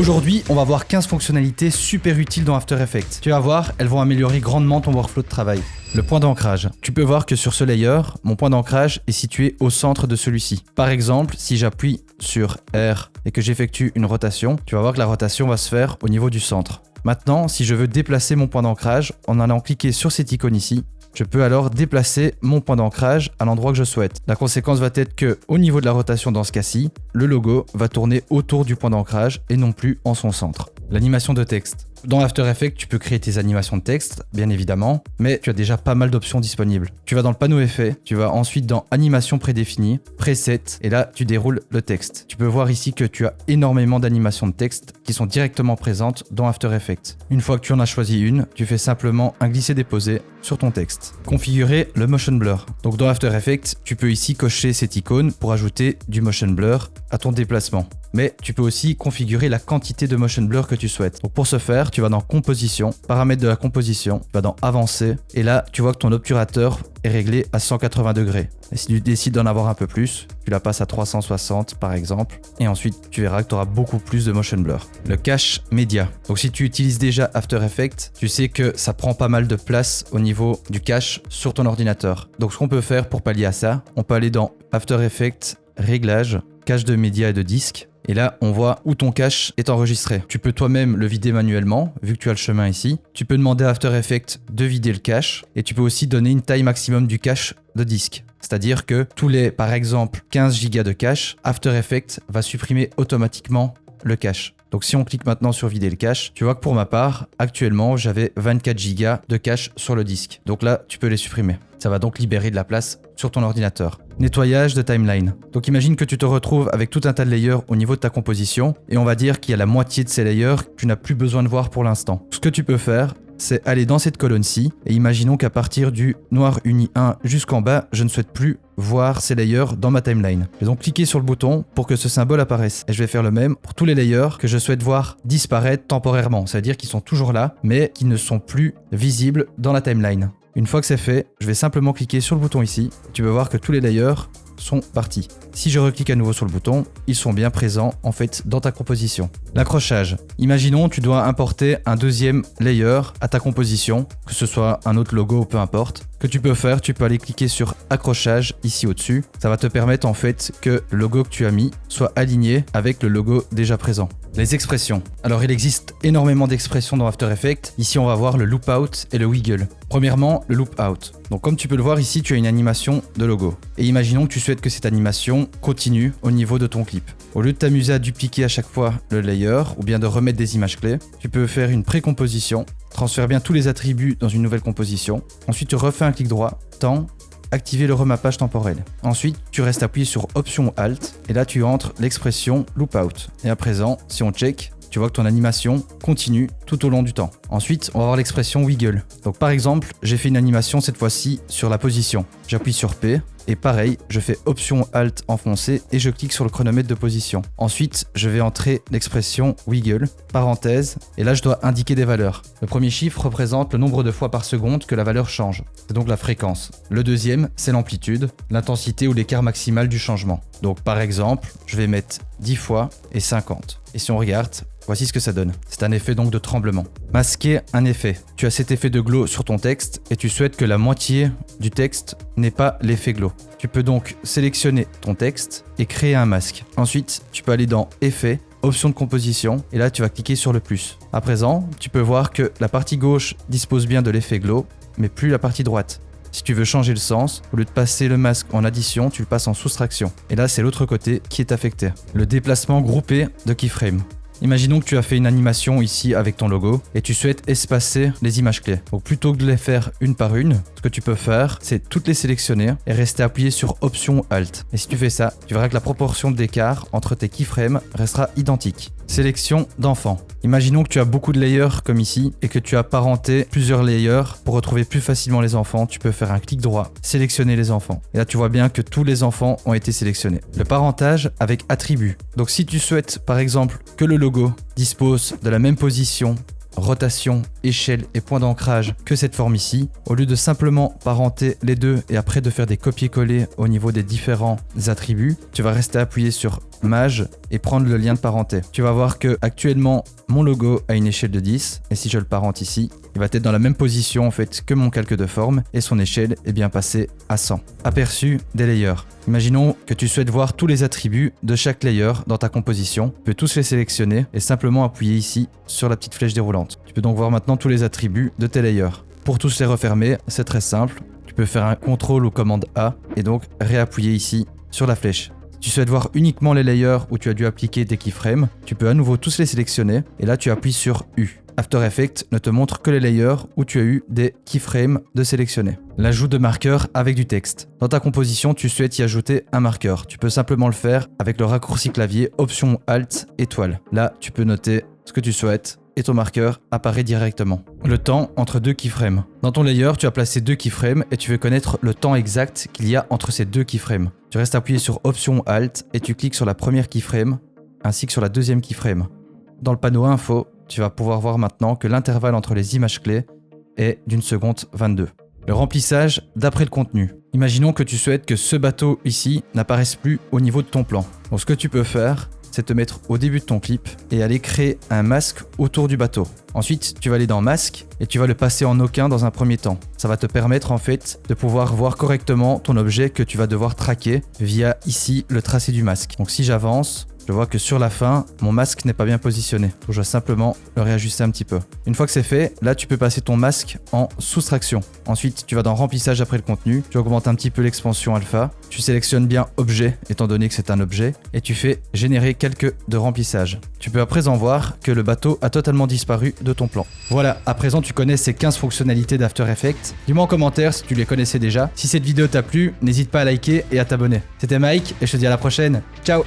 Aujourd'hui, on va voir 15 fonctionnalités super utiles dans After Effects. Tu vas voir, elles vont améliorer grandement ton workflow de travail. Le point d'ancrage. Tu peux voir que sur ce layer, mon point d'ancrage est situé au centre de celui-ci. Par exemple, si j'appuie sur R et que j'effectue une rotation, tu vas voir que la rotation va se faire au niveau du centre. Maintenant, si je veux déplacer mon point d'ancrage, en allant cliquer sur cette icône ici, je peux alors déplacer mon point d'ancrage à l'endroit que je souhaite. La conséquence va être que, au niveau de la rotation dans ce cas-ci, le logo va tourner autour du point d'ancrage et non plus en son centre. L'animation de texte. Dans After Effects, tu peux créer tes animations de texte, bien évidemment, mais tu as déjà pas mal d'options disponibles. Tu vas dans le panneau effet, tu vas ensuite dans animation prédéfinie, preset, et là tu déroules le texte. Tu peux voir ici que tu as énormément d'animations de texte qui sont directement présentes dans After Effects. Une fois que tu en as choisi une, tu fais simplement un glisser-déposer sur ton texte. Configurer le motion blur. Donc dans After Effects, tu peux ici cocher cette icône pour ajouter du motion blur à ton déplacement. Mais tu peux aussi configurer la quantité de motion blur que tu souhaites. Donc pour ce faire, tu vas dans composition, paramètres de la composition, tu vas dans avancer, et là tu vois que ton obturateur est réglé à 180 degrés. Et si tu décides d'en avoir un peu plus, tu la passes à 360 par exemple, et ensuite tu verras que tu auras beaucoup plus de motion blur. Le cache média. Donc si tu utilises déjà After Effects, tu sais que ça prend pas mal de place au niveau du cache sur ton ordinateur. Donc ce qu'on peut faire pour pallier à ça, on peut aller dans After Effects, réglages, cache de médias et de disques. Et là, on voit où ton cache est enregistré. Tu peux toi-même le vider manuellement, vu que tu as le chemin ici. Tu peux demander à After Effects de vider le cache. Et tu peux aussi donner une taille maximum du cache de disque. C'est-à-dire que tous les, par exemple, 15 Go de cache, After Effects va supprimer automatiquement le cache. Donc si on clique maintenant sur vider le cache, tu vois que pour ma part, actuellement, j'avais 24 Go de cache sur le disque. Donc là, tu peux les supprimer. Ça va donc libérer de la place sur ton ordinateur. Nettoyage de timeline. Donc imagine que tu te retrouves avec tout un tas de layers au niveau de ta composition et on va dire qu'il y a la moitié de ces layers que tu n'as plus besoin de voir pour l'instant. Ce que tu peux faire, c'est aller dans cette colonne-ci et imaginons qu'à partir du noir uni 1 jusqu'en bas, je ne souhaite plus voir ces layers dans ma timeline. Je vais donc cliquer sur le bouton pour que ce symbole apparaisse. Et je vais faire le même pour tous les layers que je souhaite voir disparaître temporairement. C'est-à-dire qu'ils sont toujours là, mais qui ne sont plus visibles dans la timeline. Une fois que c'est fait, je vais simplement cliquer sur le bouton ici. Tu peux voir que tous les layers sont partis. Si je reclique à nouveau sur le bouton, ils sont bien présents en fait dans ta composition. L'accrochage. Imaginons tu dois importer un deuxième layer à ta composition, que ce soit un autre logo ou peu importe. Ce que tu peux faire, tu peux aller cliquer sur accrochage ici au-dessus. Ça va te permettre en fait que le logo que tu as mis soit aligné avec le logo déjà présent. Les expressions. Alors il existe énormément d'expressions dans After Effects. Ici on va voir le loop out et le wiggle. Premièrement, le loop out. Donc comme tu peux le voir ici, tu as une animation de logo. Et imaginons que tu souhaites que cette animation continue au niveau de ton clip. Au lieu de t'amuser à dupliquer à chaque fois le layer ou bien de remettre des images clés, tu peux faire une pré-composition, transfère bien tous les attributs dans une nouvelle composition. Ensuite tu refais un clic droit, temps, activer le remappage temporel. Ensuite, tu restes appuyé sur Option Alt et là tu entres l'expression Loop Out. Et à présent, si on check, tu vois que ton animation continue tout au long du temps. Ensuite, on va voir l'expression Wiggle. Donc par exemple, j'ai fait une animation cette fois-ci sur la position. J'appuie sur P et pareil, je fais Option Alt enfoncé et je clique sur le chronomètre de position. Ensuite, je vais entrer l'expression Wiggle, parenthèse, et là je dois indiquer des valeurs. Le premier chiffre représente le nombre de fois par seconde que la valeur change. C'est donc la fréquence. Le deuxième, c'est l'amplitude, l'intensité ou l'écart maximal du changement. Donc par exemple, je vais mettre 10 fois et 50. Et si on regarde, voici ce que ça donne. C'est un effet donc de tremblement. Masquer un effet. Tu as cet effet de glow sur ton texte et tu souhaites que la moitié du texte n'ait pas l'effet glow. Tu peux donc sélectionner ton texte et créer un masque. Ensuite, tu peux aller dans Effets, Options de composition et là tu vas cliquer sur le plus. À présent, tu peux voir que la partie gauche dispose bien de l'effet glow, mais plus la partie droite. Si tu veux changer le sens, au lieu de passer le masque en addition, tu le passes en soustraction. Et là, c'est l'autre côté qui est affecté. Le déplacement groupé de keyframe. Imaginons que tu as fait une animation ici avec ton logo et tu souhaites espacer les images clés. Donc plutôt que de les faire une par une, ce que tu peux faire, c'est toutes les sélectionner et rester appuyé sur Option Alt. Et si tu fais ça, tu verras que la proportion d'écart entre tes keyframes restera identique. Sélection d'enfants. Imaginons que tu as beaucoup de layers comme ici et que tu as parenté plusieurs layers. Pour retrouver plus facilement les enfants, tu peux faire un clic droit, sélectionner les enfants. Et là, tu vois bien que tous les enfants ont été sélectionnés. Le parentage avec attributs. Donc si tu souhaites par exemple que le logo dispose de la même position, rotation, échelle et point d'ancrage que cette forme ici, au lieu de simplement parenter les deux et après de faire des copier-coller au niveau des différents attributs, tu vas rester appuyé sur Maj et prendre le lien de parenté. Tu vas voir que actuellement mon logo a une échelle de 10 et si je le parente ici, il va être dans la même position en fait que mon calque de forme et son échelle est bien passée à 100. Aperçu des layers. Imaginons que tu souhaites voir tous les attributs de chaque layer dans ta composition. Tu peux tous les sélectionner et simplement appuyer ici sur la petite flèche déroulante. Tu peux donc voir maintenant tous les attributs de tes layers. Pour tous les refermer, c'est très simple. Tu peux faire un CTRL ou commande A et donc réappuyer ici sur la flèche. Si tu souhaites voir uniquement les layers où tu as dû appliquer tes keyframes, tu peux à nouveau tous les sélectionner et là tu appuies sur U. After Effects ne te montre que les layers où tu as eu des keyframes de sélectionner. L'ajout de marqueurs avec du texte. Dans ta composition, tu souhaites y ajouter un marqueur. Tu peux simplement le faire avec le raccourci clavier Option Alt étoile. Là, tu peux noter ce que tu souhaites et ton marqueur apparaît directement. Le temps entre deux keyframes. Dans ton layer, tu as placé 2 keyframes et tu veux connaître le temps exact qu'il y a entre ces 2 keyframes. Tu restes appuyé sur Option Alt et tu cliques sur la première keyframe ainsi que sur la deuxième keyframe. Dans le panneau Info, tu vas pouvoir voir maintenant que l'intervalle entre les images clés est d'1 seconde 22. Le remplissage d'après le contenu. Imaginons que tu souhaites que ce bateau ici n'apparaisse plus au niveau de ton plan. Donc ce que tu peux faire, c'est te mettre au début de ton clip et aller créer un masque autour du bateau. Ensuite, tu vas aller dans masque et tu vas le passer en aucun dans un premier temps. Ça va te permettre en fait de pouvoir voir correctement ton objet que tu vas devoir traquer via ici le tracé du masque. Donc si j'avance, je vois que sur la fin, mon masque n'est pas bien positionné. Donc je dois simplement le réajuster un petit peu. Une fois que c'est fait, là tu peux passer ton masque en soustraction. Ensuite, tu vas dans remplissage après le contenu. Tu augmentes un petit peu l'expansion alpha. Tu sélectionnes bien objet, étant donné que c'est un objet. Et tu fais générer quelques de remplissage. Tu peux à présent voir que le bateau a totalement disparu de ton plan. Voilà, à présent tu connais ces 15 fonctionnalités d'After Effects. Dis-moi en commentaire si tu les connaissais déjà. Si cette vidéo t'a plu, n'hésite pas à liker et à t'abonner. C'était Mike et je te dis à la prochaine. Ciao!